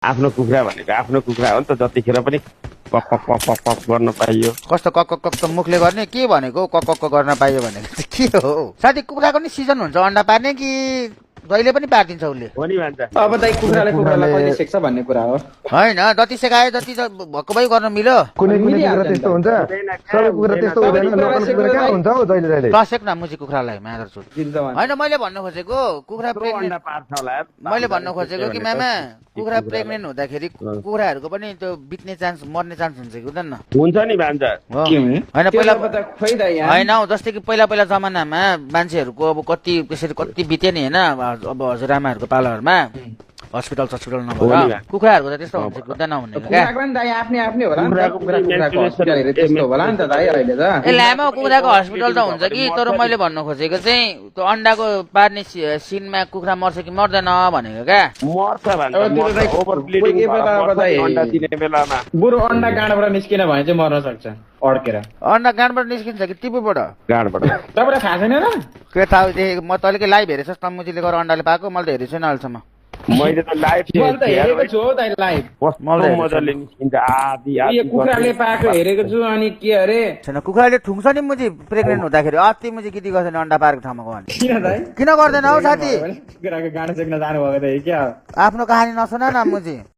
आफ्नो कुखुरा भनेको आफ्नो कुखुरा हो नि त, जतिखेर पनि पक पक पक पक पक गर्न पाइयो। कस्तो कक कक त मुखले गर्ने के भनेको कक कक गर्न पाइयो भनेको के हो साथी? कुखुराको नि सिजन हुन्छ अन्डा पार्ने कि जहिले पनि पारिदिन्छ उसले? हो नि भन्छ। अब दाइ कुखुरालाई कहिले सेक्छ भन्ने कुरा हो। होइन जति सेकायो जति भक्क भइ गर्न मिल्यो। कुनै कुखुरा त्यस्तो हुन्छ, सबै कुखुरा त्यस्तो हुँदैन। लोकल कुखुरा कहाँ हुन्छ हौ जहिले जहिले? टसेक न मुजी कुखुरालाई मादर छु। दिन्छ भने। होइन मैले भन्नु खोजेको कुखुरा प्रेग्नेन्ट, अन्डा पार्छ होला यार। मैले भन्नु खोजेको कि मामा कुखुरा प्रेग्नेन्ट हुँदाखेरि कुखुराहरूको पनि त्यो बित्ने चान्स मर्ने चान्स हुन्छ कि हुँदैन? हुन्छ नि भन्छ। हो। के हुने? होइन पहिला खोइ दाइ यहाँ। होइन हौ जस्तै कि पहिला पहिला जमानामा मान्छेहरूको अब कति त्यसरी कति बित्यो नि होइन, अब हजुरआमाहरूको पालाहरूमा हस्पिटल नभएर कुखुराहरूको त त्यस्तो हुन्छ कि हुँदैन भनेको क्या? कुखुराको पनि दाइ आफ्नै आफ्नै होला नि त। कुखुराको हस्पिटलहरू त्यस्तो होला नि त दाइ अहिले त। ए लामो कुखुराको हस्पिटल त हुन्छ कि, तर मैले भन्नु खोजेको चाहिँ त्यो अन्डाको पार्ने सिनमा कुखुरा मर्छ कि मर्दैन भनेको क्या? मर्छ भन्छ। अब त्यो त ओभर ब्लिडिङ कोही बेला अब दाइ अन्डा दिने बेलामा बरु अन्डा गाँडबाट निस्किन भने चाहिँ मर्न सक्छ अड्केर। अन्डा गाँडबाट निस्किन्छ कि टिपुबाट? गाँडबाट। तपाईँलाई थाहा छैन र? के थाहा देखेको म तैँले लाइभ हेरेछस् तमुजीले गरेर अन्डाले पाएको? मैले त हेरेको छैन अहिलेसम्म। मैले त लाइभ मैले त हेरेको छु हौ दाइ लाइभ। मैले त मजाले निस्किन्छ आधी यो आधी कुखुराले पाएको हेरेको छु। अनि के अरे छैन कुखुराले ठुङ्छ नि मुजी प्रेग्नेन्ट हुँदाखेरि अति मुजी गीति गर्छ नि अन्डा पारेको ठाउँमा गयो भने। किन दाइ? किन गर्दैन हौ साथी? कुखुराको गाँडो सेक्न जानुभएको दाइ क्या? आफ्नो कहानी नसुना न मुजी।